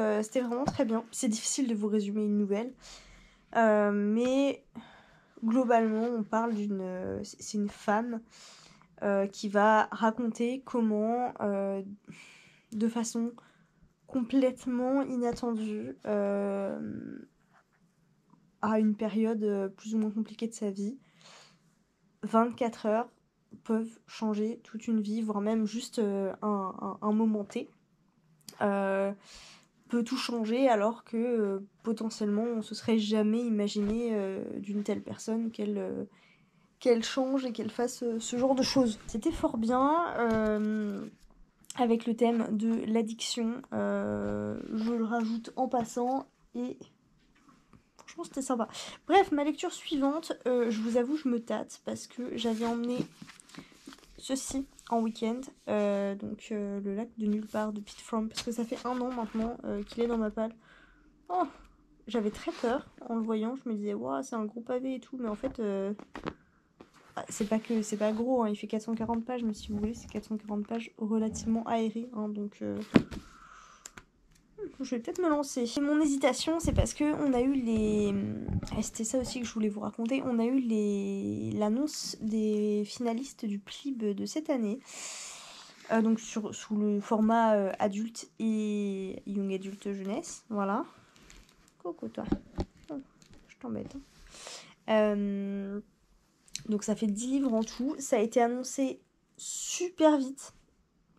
vraiment très bien. C'est difficile de vous résumer une nouvelle. Mais globalement, on parle d'une... C'est une femme qui va raconter comment, de façon complètement inattendue, à une période plus ou moins compliquée de sa vie, 24 heures peuvent changer toute une vie, voire même juste un moment T. Peut tout changer alors que potentiellement on se serait jamais imaginé d'une telle personne qu'elle change et qu'elle fasse ce genre de choses. C'était fort bien avec le thème de l'addiction. Je le rajoute en passant et franchement c'était sympa. Bref, ma lecture suivante, je vous avoue je me tâte parce que j'avais emmené ceci en week-end, donc le lac de nulle part de Pete Fromm, parce que ça fait 1 an maintenant qu'il est dans ma palle. Oh, j'avais très peur en le voyant, je me disais waouh c'est un gros pavé et tout, mais en fait c'est pas gros, hein, il fait 440 pages, mais si vous voulez c'est 440 pages relativement aérées, hein, donc je vais peut-être me lancer. Et mon hésitation, c'est parce que on a eu les... C'était ça aussi que je voulais vous raconter. On a eu l'annonce des finalistes du PLIB de cette année. Donc sous le format adulte et young adulte jeunesse. Voilà. Coucou toi. Oh, je t'embête. Donc ça fait 10 livres en tout. Ça a été annoncé super vite.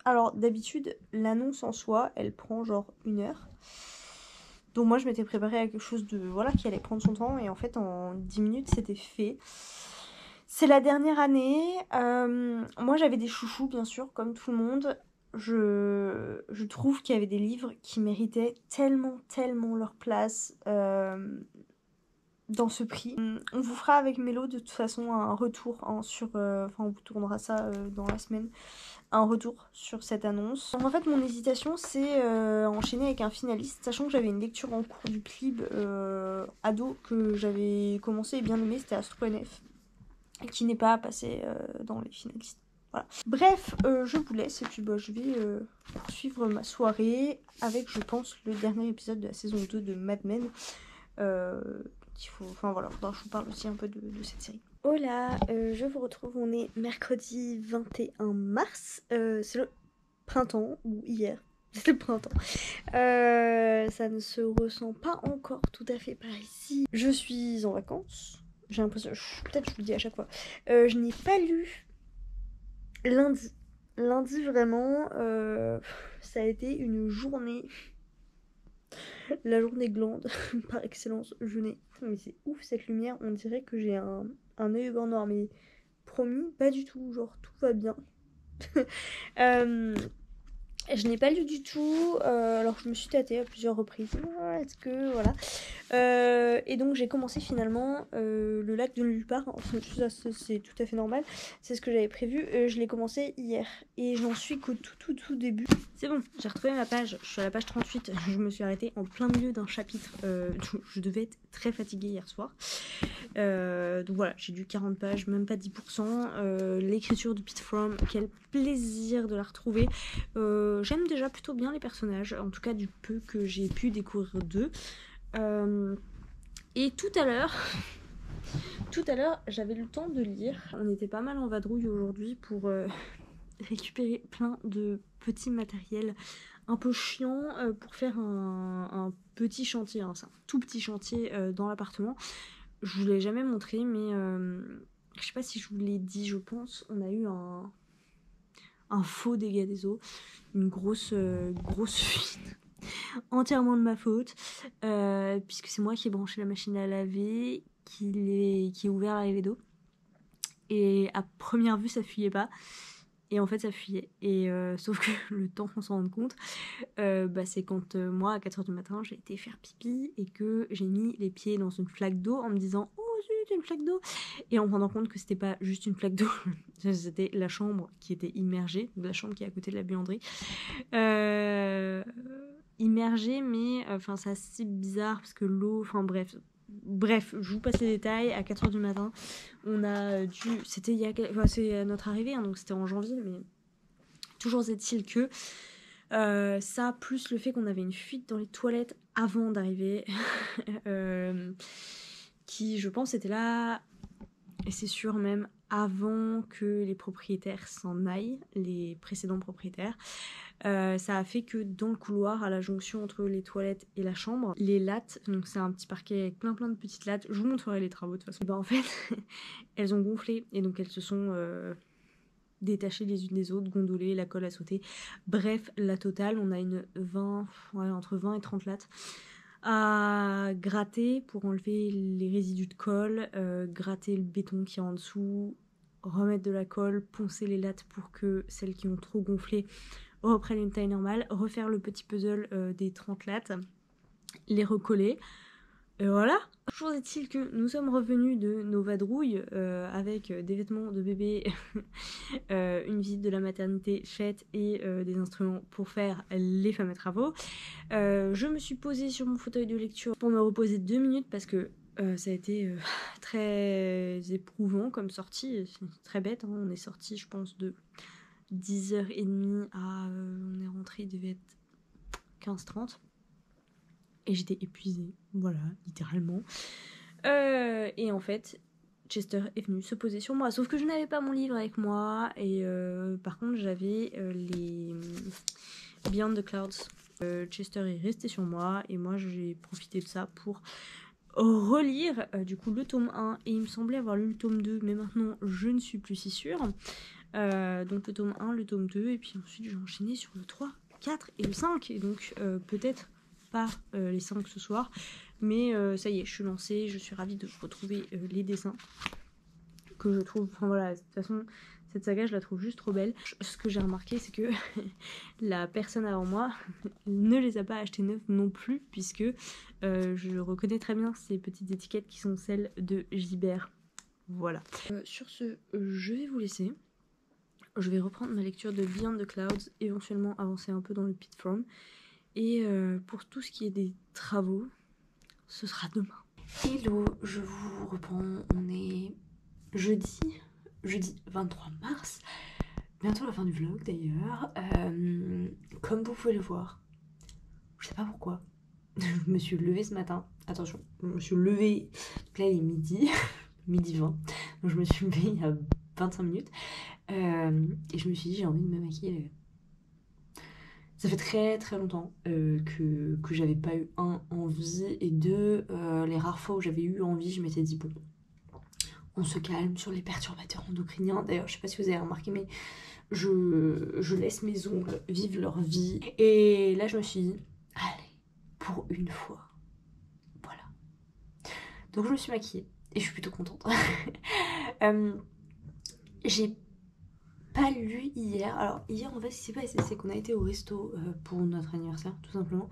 Alors d'habitude, l'annonce en soi, elle prend genre 1 heure. Donc moi je m'étais préparée à quelque chose de voilà qui allait prendre son temps et en fait en 10 minutes c'était fait. C'est la dernière année. Moi j'avais des chouchous bien sûr comme tout le monde. Je trouve qu'il y avait des livres qui méritaient tellement leur place dans ce prix. On vous fera avec Mélo de toute façon un retour hein, sur... Enfin on vous tournera ça dans la semaine. Un retour sur cette annonce. Donc en fait mon hésitation c'est enchaîner avec un finaliste, sachant que j'avais une lecture en cours du PLIB ado que j'avais commencé et bien aimé, c'était Astro NF, qui n'est pas passé dans les finalistes. Voilà. Bref, je vous laisse et puis bah, je vais poursuivre ma soirée avec je pense le dernier épisode de la saison 2 de Mad Men. Enfin voilà, je vous parle aussi un peu de cette série. Hola, je vous retrouve, on est mercredi 21 mars, c'est le printemps, ou hier, c'est le printemps. Ça ne se ressent pas encore tout à fait par ici. Je suis en vacances, j'ai l'impression, peut-être je vous le dis à chaque fois, je n'ai pas lu lundi. Lundi vraiment, ça a été une journée... La journée glande, par excellence, je n'ai... Mais c'est ouf cette lumière, on dirait que j'ai un œil blanc noir, mais promis, pas du tout, genre tout va bien. Je n'ai pas lu du tout, alors je me suis tâtée à plusieurs reprises. Est-ce que voilà. Et donc j'ai commencé finalement le lac de nulle part. Ça, c'est tout à fait normal. C'est ce que j'avais prévu. Je l'ai commencé hier et j'en suis qu'au tout début. C'est bon, j'ai retrouvé ma page. Je suis à la page 38. Je me suis arrêtée en plein milieu d'un chapitre. Je devais être très fatiguée hier soir. Donc voilà, j'ai dû 40 pages, même pas 10%. L'écriture de Pete Fromm, quel plaisir de la retrouver. J'aime déjà plutôt bien les personnages, en tout cas du peu que j'ai pu découvrir d'eux. Et tout à l'heure, j'avais le temps de lire. On était pas mal en vadrouille aujourd'hui pour récupérer plein de petits matériels un peu chiants pour faire un petit chantier. Hein, c'est un tout petit chantier dans l'appartement. Je vous l'ai jamais montré, mais je sais pas si je vous l'ai dit, je pense. On a eu un faux dégât des eaux, une grosse fuite, entièrement de ma faute, puisque c'est moi qui ai branché la machine à laver, qui ai ouvert l'arrivée d'eau. Et à première vue, ça fuyait pas. Et en fait, ça fuyait. Et sauf que le temps qu'on s'en rende compte, c'est quand moi, à 4h du matin, j'ai été faire pipi et que j'ai mis les pieds dans une flaque d'eau en me disant « Oh zut, une flaque d'eau !» Et en me rendant compte que c'était pas juste une flaque d'eau, c'était la chambre qui était immergée, la chambre qui est à côté de la buanderie. Immergée, mais enfin c'est assez bizarre parce que l'eau, enfin bref, je vous passe les détails. À 4h du matin, on a dû, c'est à notre arrivée, hein, donc c'était en janvier, mais toujours est-il que ça, plus le fait qu'on avait une fuite dans les toilettes avant d'arriver, qui je pense était là, et c'est sûr même avant que les propriétaires s'en aillent, les précédents propriétaires. Ça a fait que dans le couloir, à la jonction entre les toilettes et la chambre, les lattes, donc c'est un petit parquet avec plein de petites lattes, je vous montrerai les travaux de toute façon. Et en fait, elles ont gonflé et donc elles se sont détachées les unes des autres, gondolées, la colle a sauté. Bref, la totale, on a entre 20 et 30 lattes à gratter pour enlever les résidus de colle, gratter le béton qui est en dessous, remettre de la colle, poncer les lattes pour que celles qui ont trop gonflé reprennent une taille normale, refaire le petit puzzle des 30 lattes, les recoller. Et voilà. Toujours est-il que nous sommes revenus de nos vadrouilles avec des vêtements de bébé, une visite de la maternité faite et des instruments pour faire les fameux travaux. Je me suis posée sur mon fauteuil de lecture pour me reposer 2 minutes parce que ça a été très éprouvant comme sortie. C'est très bête, hein. On est sorti, je pense, de 10h30 à... on est rentré, il devait être 15h30. Et j'étais épuisée, voilà, littéralement. Et en fait, Chester est venu se poser sur moi. Sauf que je n'avais pas mon livre avec moi. Et par contre, j'avais les Beyond the Clouds. Chester est resté sur moi. Et moi, j'ai profité de ça pour relire du coup le tome 1. Et il me semblait avoir lu le tome 2. Mais maintenant, je ne suis plus si sûre. Donc le tome 1, le tome 2. Et puis ensuite, j'ai enchaîné sur le 3, 4 et le 5. Et donc peut-être pas les 5 ce soir. Mais ça y est, je suis lancée. Je suis ravie de retrouver les dessins. Que je trouve... Enfin voilà, de toute façon... Cette saga, je la trouve juste trop belle. Ce que j'ai remarqué, c'est que la personne avant moi ne les a pas achetés neufs non plus, puisque je reconnais très bien ces petites étiquettes qui sont celles de Gibert. Voilà. Sur ce, je vais vous laisser. Je vais reprendre ma lecture de Beyond the Clouds, éventuellement avancer un peu dans le Pete Fromm. Et pour tout ce qui est des travaux, ce sera demain. Hello, je vous reprends. On est jeudi 23 mars, bientôt la fin du vlog d'ailleurs. Comme vous pouvez le voir, je sais pas pourquoi, je me suis levée ce matin. Attention, je me suis levée, donc là il est midi, midi 20, donc je me suis levée il y a 25 minutes. Et je me suis dit, j'ai envie de me maquiller. Ça fait très longtemps que j'avais pas eu envie, et les rares fois où j'avais eu envie, je m'étais dit bon, on se calme sur les perturbateurs endocriniens. D'ailleurs, je sais pas si vous avez remarqué, mais je laisse mes ongles vivre leur vie. Et là, je me suis dit, allez, pour une fois, voilà. Donc je me suis maquillée et je suis plutôt contente. J'ai pas lu hier. Alors hier en fait ce qui s'est passé c'est qu'on a été au resto pour notre anniversaire tout simplement.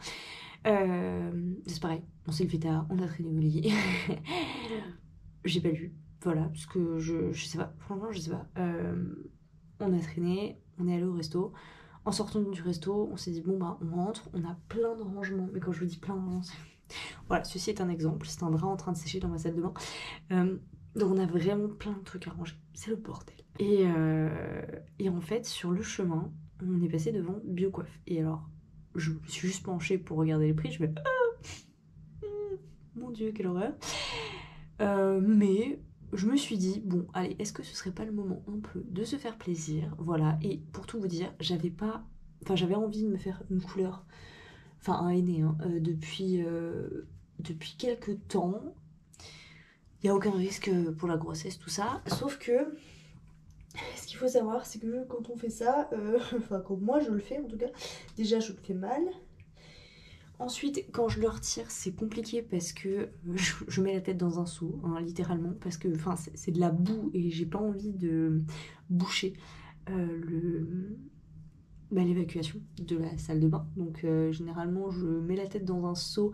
C'est pareil, on s'est levé tard, on a traîné au lit. J'ai pas lu, voilà, parce que je sais pas, franchement je sais pas. On a traîné, on est allé au resto. En sortant du resto, on s'est dit bon bah on rentre, on a plein de rangements. Mais quand je vous dis plein de rangements, voilà, ceci est un exemple, c'est un drap en train de sécher dans ma salle de bain. Donc on a vraiment plein de trucs à ranger, c'est le bordel. Et en fait, sur le chemin, on est passé devant Biocoiffe. Et alors, je me suis juste penchée pour regarder les prix, je fais mon Dieu, quelle horreur. Mais je me suis dit, bon, allez, est-ce que ce serait pas le moment un peu de se faire plaisir? Voilà, et pour tout vous dire, j'avais envie de me faire une couleur, enfin un henné, hein, depuis quelques temps. Il n'y a aucun risque pour la grossesse, tout ça. Sauf que, ce qu'il faut savoir, c'est que quand on fait ça, enfin quand moi je le fais en tout cas, déjà je le fais mal. Ensuite, quand je le retire, c'est compliqué parce que je mets la tête dans un seau, hein, littéralement, parce que c'est de la boue et j'ai pas envie de boucher l'évacuation de la salle de bain. Donc généralement, je mets la tête dans un seau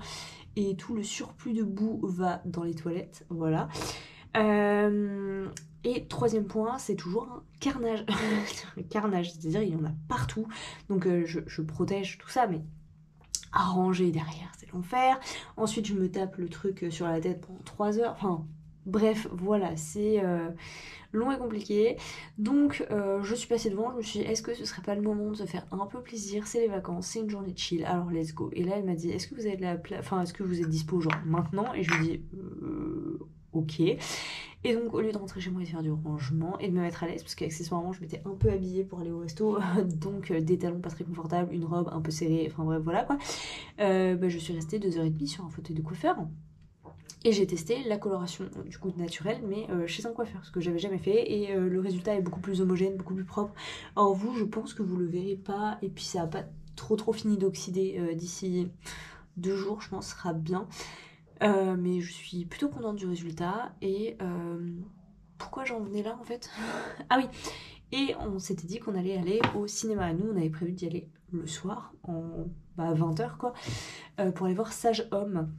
et tout le surplus de boue va dans les toilettes, voilà. Et troisième point, c'est toujours un carnage. Un carnage, c'est-à-dire il y en a partout. Donc je protège tout ça, mais à ranger derrière, c'est l'enfer. Ensuite, je me tape le truc sur la tête pendant 3 heures. Enfin, bref, voilà, c'est long et compliqué. Donc, je suis passée devant, je me suis dit, est-ce que ce serait pas le moment de se faire un peu plaisir? C'est les vacances, c'est une journée de chill, alors let's go. Et là, elle m'a dit, est-ce que vous avez de la place, enfin, est-ce que vous êtes dispo genre maintenant? Et je lui dis, ok. Et donc au lieu de rentrer chez moi et de faire du rangement et de me mettre à l'aise, parce qu'accessoirement je m'étais un peu habillée pour aller au resto, donc des talons pas très confortables, une robe un peu serrée, enfin bref voilà quoi, je suis restée 2h30 sur un fauteuil de coiffeur. Et j'ai testé la coloration du coup naturelle, mais chez un coiffeur, ce que j'avais jamais fait, et le résultat est beaucoup plus homogène, beaucoup plus propre. Or vous, je pense que vous le verrez pas, et puis ça a pas trop fini d'oxyder d'ici 2 jours, je pense, ce sera bien. Mais je suis plutôt contente du résultat. Et pourquoi j'en venais là en fait? Ah oui, et on s'était dit qu'on allait aller au cinéma. Nous on avait prévu d'y aller le soir, en 20h quoi, pour aller voir Sage Homme,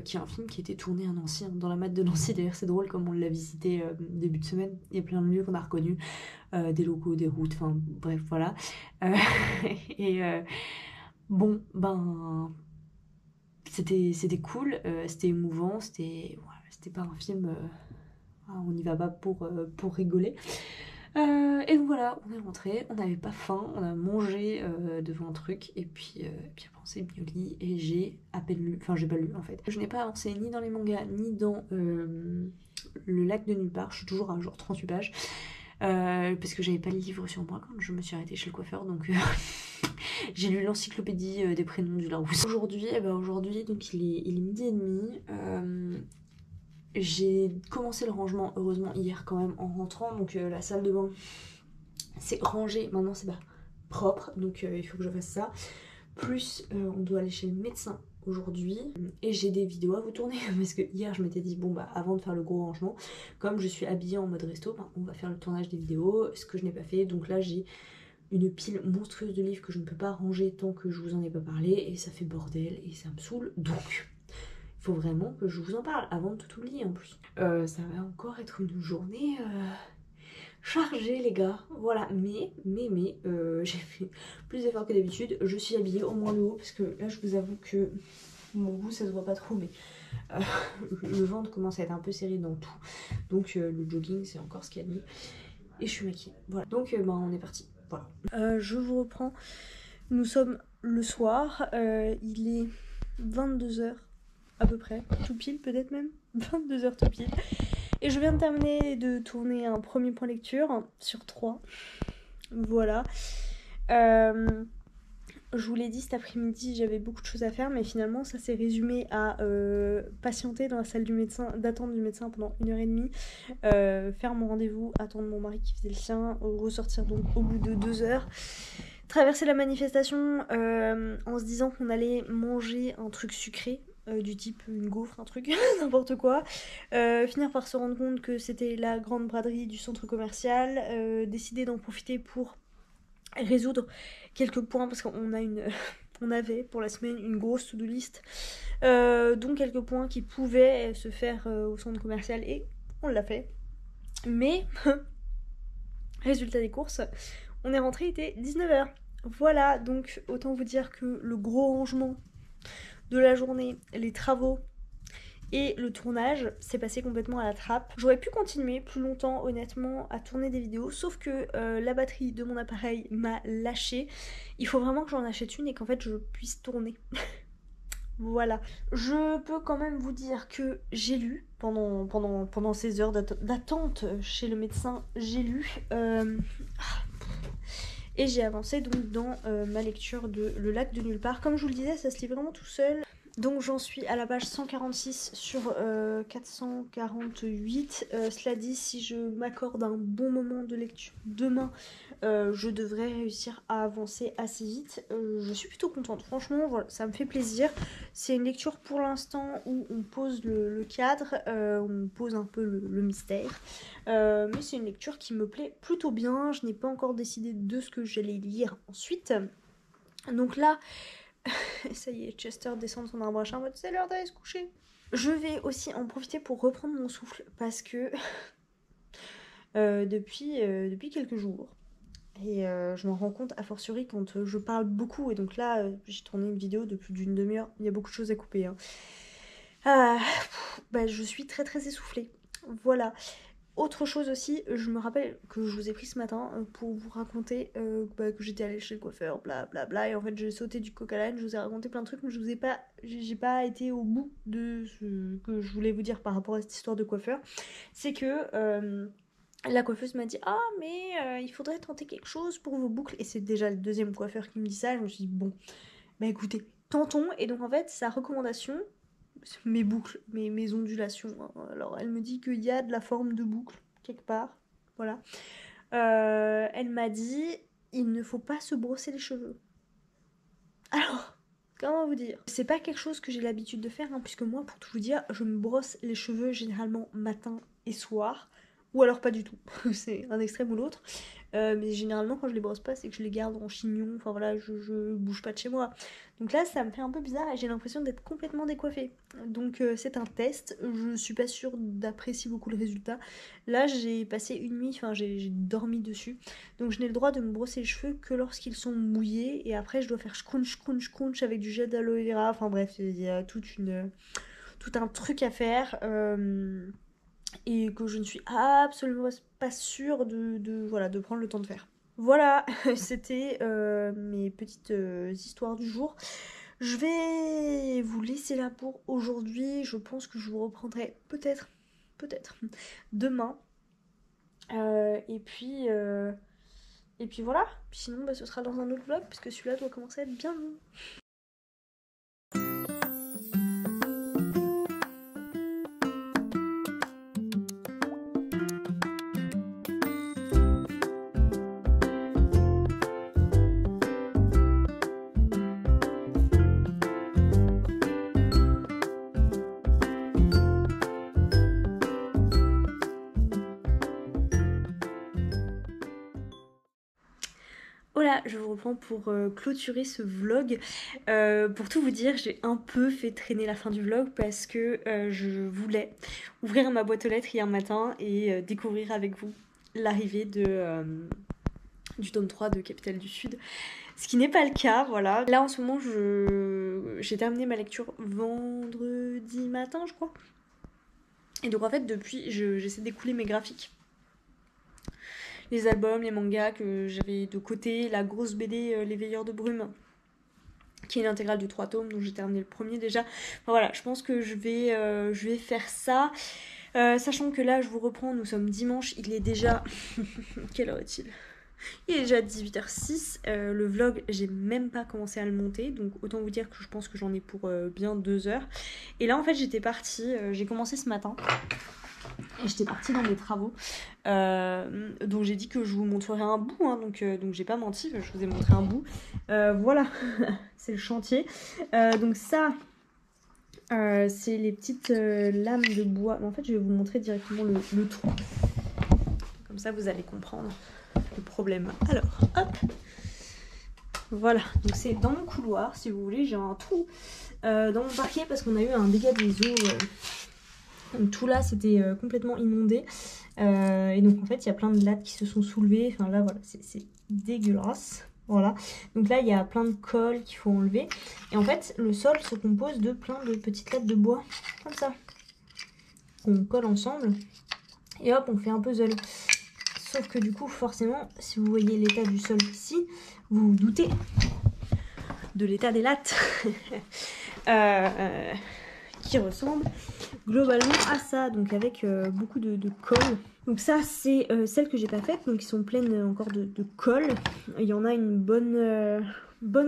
qui est un film qui était tourné à Nancy, dans la Mat de Nancy. D'ailleurs c'est drôle comme on l'a visité début de semaine, il y a plein de lieux qu'on a reconnus, des locaux, des routes, enfin bref voilà. Et bon c'était cool, c'était émouvant, c'était pas un film, on n'y va pas pour rigoler. Et donc voilà, on est rentré, on n'avait pas faim, on a mangé devant un truc, et puis après on s'est mis au lit, et j'ai à peine lu, enfin j'ai pas lu en fait. Je n'ai pas avancé ni dans les mangas, ni dans le lac de nulle part, je suis toujours à genre 38 pages. Parce que j'avais pas le livre sur moi quand je me suis arrêtée chez le coiffeur, donc j'ai lu l'encyclopédie des prénoms du Larousse. Aujourd'hui, donc il est 12h30. J'ai commencé le rangement, heureusement, hier quand même en rentrant. Donc la salle de bain, c'est rangé. Maintenant, c'est pas propre. Donc il faut que je fasse ça. Plus, on doit aller chez le médecin aujourd'hui. Et j'ai des vidéos à vous tourner. Parce que hier, je m'étais dit, bon, avant de faire le gros rangement, comme je suis habillée en mode resto, on va faire le tournage des vidéos. Ce que je n'ai pas fait. Donc là, j'ai une pile monstrueuse de livres que je ne peux pas ranger tant que je vous en ai pas parlé. Et ça fait bordel et ça me saoule. Donc il faut vraiment que je vous en parle avant de tout oublier en plus. Ça va encore être une journée chargée les gars. Voilà, mais j'ai fait plus d'efforts que d'habitude. Je suis habillée au moins le haut parce que là je vous avoue que mon goût ça se voit pas trop, mais le ventre commence à être un peu serré dans tout. Donc le jogging c'est encore ce qu'il y a de mieux. Et je suis maquillée. Voilà, donc on est parti. Voilà. Je vous reprends. Nous sommes le soir. Il est 22h. À peu près, tout pile peut-être même, 22h tout pile. Et je viens de terminer de tourner un premier point lecture sur 3. Voilà. Je vous l'ai dit cet après-midi, j'avais beaucoup de choses à faire, mais finalement ça s'est résumé à patienter dans la salle du médecin, d'attendre du médecin pendant 1h30, faire mon rendez-vous, attendre mon mari qui faisait le sien, ressortir donc au bout de 2 heures. Traverser la manifestation en se disant qu'on allait manger un truc sucré. du type une gaufre, un truc, n'importe quoi. Finir par se rendre compte que c'était la grande braderie du centre commercial. Décider d'en profiter pour résoudre quelques points parce qu'on a on avait pour la semaine une grosse to-do list, dont quelques points qui pouvaient se faire au centre commercial et on l'a fait. Mais résultat des courses, on est rentré, il était 19h. Voilà, donc autant vous dire que le gros rangement de la journée, les travaux et le tournage s'est passé complètement à la trappe. J'aurais pu continuer plus longtemps honnêtement à tourner des vidéos, sauf que la batterie de mon appareil m'a lâché. Il faut vraiment que j'en achète une et qu'en fait je puisse tourner. Voilà. Je peux quand même vous dire que j'ai lu pendant ces heures d'attente chez le médecin, j'ai lu et j'ai avancé donc dans ma lecture de Le lac de nulle part. Comme je vous le disais, ça se lit vraiment tout seul. Donc j'en suis à la page 146 sur 448. Cela dit, si je m'accorde un bon moment de lecture demain, je devrais réussir à avancer assez vite. Je suis plutôt contente, franchement, voilà, ça me fait plaisir. C'est une lecture pour l'instant où on pose le cadre, on pose un peu le mystère. Mais c'est une lecture qui me plaît plutôt bien. Je n'ai pas encore décidé de ce que j'allais lire ensuite. Donc là... ça y est, Chester descend de son arbre à chat en mode c'est l'heure d'aller se coucher. Je vais aussi en profiter pour reprendre mon souffle parce que depuis quelques jours, et je m'en rends compte a fortiori quand je parle beaucoup, et donc là j'ai tourné une vidéo de plus d'une demi-heure, il y a beaucoup de choses à couper. Bah, je suis très très essoufflée. Voilà. Autre chose aussi, je me rappelle que je vous ai pris ce matin pour vous raconter que j'étais allée chez le coiffeur, bla bla bla, et en fait j'ai sauté du coq à l'âne, je vous ai raconté plein de trucs, mais j'ai pas été au bout de ce que je voulais vous dire par rapport à cette histoire de coiffeur. C'est que la coiffeuse m'a dit ah mais il faudrait tenter quelque chose pour vos boucles, et c'est déjà le deuxième coiffeur qui me dit ça. Je me suis dit bon, bah écoutez, tentons. Et donc en fait sa recommandation, mes boucles, mes ondulations. Alors elle me dit qu'il y a de la forme de boucle quelque part, voilà. Elle m'a dit il ne faut pas se brosser les cheveux. Alors, comment vous dire, c'est pas quelque chose que j'ai l'habitude de faire, hein, puisque moi, pour tout vous dire, je me brosse les cheveux généralement matin et soir, ou alors pas du tout, c'est un extrême ou l'autre. Mais généralement quand je les brosse pas, c'est que je les garde en chignon, enfin voilà, je bouge pas de chez moi. Donc là ça me fait un peu bizarre et j'ai l'impression d'être complètement décoiffée. Donc c'est un test, je suis pas sûre d'apprécier beaucoup le résultat. Là j'ai passé une nuit, enfin j'ai dormi dessus, donc je n'ai le droit de me brosser les cheveux que lorsqu'ils sont mouillés, et après je dois faire scrunch scrunch scrunch avec du gel d'aloe vera, enfin bref, il y a tout un truc à faire. Et que je ne suis absolument pas sûre de prendre le temps de faire. Voilà, c'était mes petites histoires du jour. Je vais vous laisser là pour aujourd'hui. Je pense que je vous reprendrai peut-être demain. Et puis voilà. Puis sinon, ce sera dans un autre vlog parce que celui-là doit commencer à être bien long. Voilà, je vous reprends pour clôturer ce vlog. Pour tout vous dire, j'ai un peu fait traîner la fin du vlog parce que je voulais ouvrir ma boîte aux lettres hier matin et découvrir avec vous l'arrivée du tome 3 de Capitale du Sud. Ce qui n'est pas le cas, voilà. Là en ce moment, j'ai terminé ma lecture vendredi matin, je crois. Et donc en fait, depuis, j'essaie d'écouler mes graphiques. Les albums, les mangas que j'avais de côté, la grosse BD Les Veilleurs de Brume, qui est l'intégrale du 3 tomes, donc j'ai terminé le premier déjà. Enfin, voilà, je pense que je vais faire ça. Sachant que là, je vous reprends, nous sommes dimanche, il est déjà... Quelle heure est-il ? Il est déjà 18h06, le vlog, j'ai même pas commencé à le monter, donc autant vous dire que je pense que j'en ai pour bien 2 heures. Et là, en fait, j'étais partie, j'ai commencé ce matin. Et j'étais partie dans mes travaux, donc j'ai dit que je vous montrerai un bout, hein, donc j'ai pas menti, je vous ai montré un bout. Voilà, c'est le chantier. Donc ça, C'est les petites lames de bois. En fait, je vais vous montrer directement le trou. Comme ça, vous allez comprendre le problème. Alors, hop. Voilà, donc c'est dans mon couloir, si vous voulez, j'ai un trou dans mon parquet parce qu'on a eu un dégât des eaux. Donc tout là, c'était complètement inondé. Et donc en fait, il y a plein de lattes qui se sont soulevées. Enfin là, voilà, c'est dégueulasse. Voilà, donc là il y a plein de colle qu'il faut enlever. Et en fait, le sol se compose de plein de petites lattes de bois, comme ça. On colle ensemble. Et hop, on fait un puzzle. Sauf que du coup, forcément, si vous voyez l'état du sol ici, vous vous doutez de l'état des lattes. Qui ressemble globalement à ça, donc avec beaucoup de colle. Donc ça c'est celle que j'ai pas faite, donc ils sont pleines encore de colle. Il y en a une bonne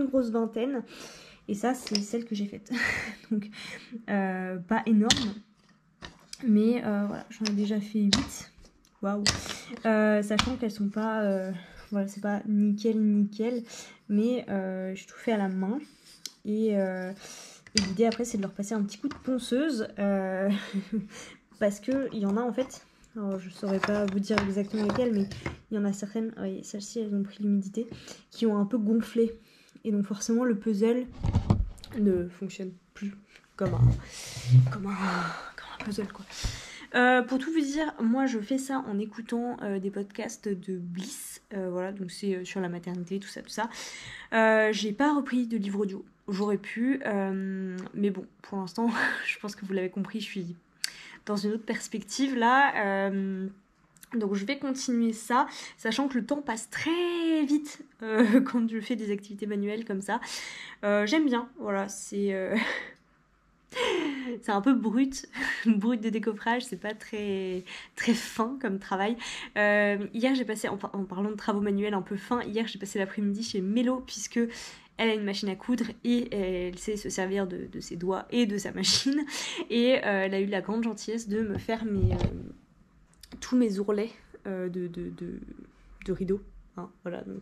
grosse vingtaine, et ça c'est celle que j'ai faite. Donc pas énorme, mais voilà, j'en ai déjà fait 8. Waouh. Sachant qu'elles sont pas voilà, c'est pas nickel, mais j'ai tout fait à la main. Et l'idée après c'est de leur passer un petit coup de ponceuse parce que il y en a en fait, alors je saurais pas vous dire exactement lesquelles, mais il y en a certaines, oui, celles-ci elles ont pris l'humidité, qui ont un peu gonflé, et donc forcément le puzzle ne fonctionne plus comme un puzzle quoi. Pour tout vous dire, moi je fais ça en écoutant des podcasts de Bliss, voilà, donc c'est sur la maternité, tout ça. J'ai pas repris de livre audio, j'aurais pu, mais bon, pour l'instant, je pense que vous l'avez compris, je suis dans une autre perspective là, donc je vais continuer ça, sachant que le temps passe très vite quand je fais des activités manuelles comme ça. J'aime bien, voilà, c'est un peu brut de décoffrage, c'est pas très fin comme travail. Hier j'ai passé, en parlant de travaux manuels un peu fins, hier j'ai passé l'après-midi chez Mélo, puisque elle a une machine à coudre et elle sait se servir de ses doigts et de sa machine, et elle a eu la grande gentillesse de me faire tous mes ourlets de rideaux, hein, voilà, donc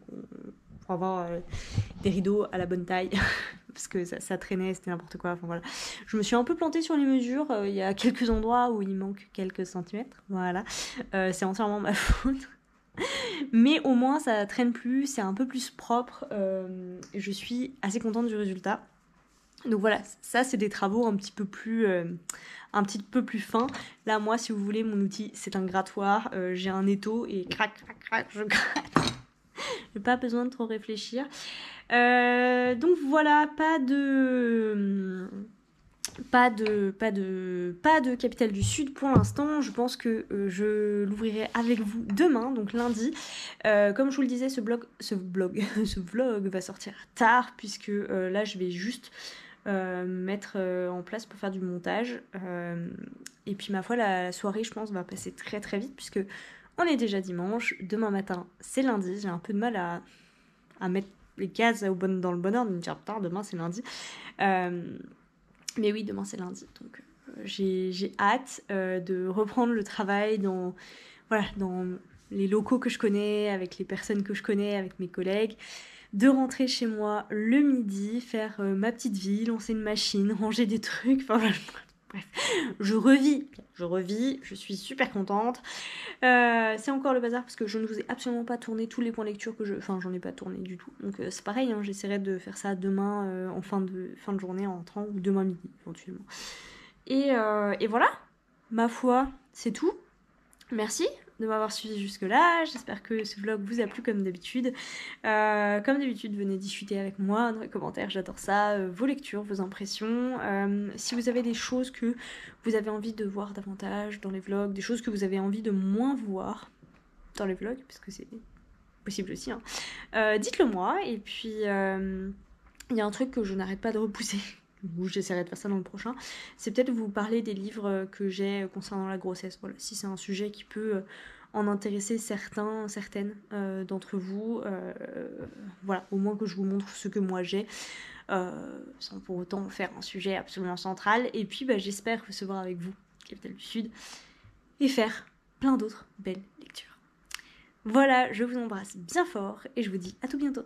pour avoir des rideaux à la bonne taille parce que ça traînait, c'était n'importe quoi, enfin voilà. Je me suis un peu plantée sur les mesures, il y a quelques endroits où il manque quelques centimètres, voilà, c'est entièrement ma faute. Mais au moins ça traîne plus, c'est un peu plus propre, je suis assez contente du résultat. Donc voilà, ça c'est des travaux un petit peu plus fins. Là moi, si vous voulez, mon outil c'est un grattoir, j'ai un étau et crac, je gratte. J'ai pas besoin de trop réfléchir. Donc voilà, pas de Capitale du Sud pour l'instant. Je pense que je l'ouvrirai avec vous demain, donc lundi. Comme je vous le disais, ce vlog va sortir tard, puisque là je vais juste mettre en place pour faire du montage. Et puis ma foi, la soirée, je pense, va passer très très vite, puisque on est déjà dimanche. Demain matin, c'est lundi. J'ai un peu de mal à mettre les cases dans le bon ordre, de me dire putain, demain c'est lundi. Mais oui, demain c'est lundi, donc j'ai hâte de reprendre le travail dans les locaux que je connais, avec les personnes que je connais, avec mes collègues, de rentrer chez moi le midi, faire ma petite vie, lancer une machine, ranger des trucs, enfin bref, je revis, je suis super contente. C'est encore le bazar parce que je ne vous ai absolument pas tourné tous les points lecture j'en ai pas tourné du tout. Donc c'est pareil, hein, j'essaierai de faire ça demain en fin de journée en rentrant, ou demain midi éventuellement. Et voilà, ma foi, c'est tout. Merci de m'avoir suivi jusque-là. J'espère que ce vlog vous a plu comme d'habitude. Comme d'habitude, venez discuter avec moi dans les commentaires, j'adore ça. Vos lectures, vos impressions. Si vous avez des choses que vous avez envie de voir davantage dans les vlogs, des choses que vous avez envie de moins voir dans les vlogs, parce que c'est possible aussi, hein. Dites-le moi. Et puis, il y a un truc que je n'arrête pas de repousser. Ou j'essaierai de faire ça dans le prochain, c'est peut-être vous parler des livres que j'ai concernant la grossesse. Voilà, si c'est un sujet qui peut en intéresser certaines d'entre vous, voilà, au moins que je vous montre ce que moi j'ai, sans pour autant faire un sujet absolument central. Et puis j'espère recevoir avec vous Capitale du Sud et faire plein d'autres belles lectures. Voilà, je vous embrasse bien fort et je vous dis à tout bientôt.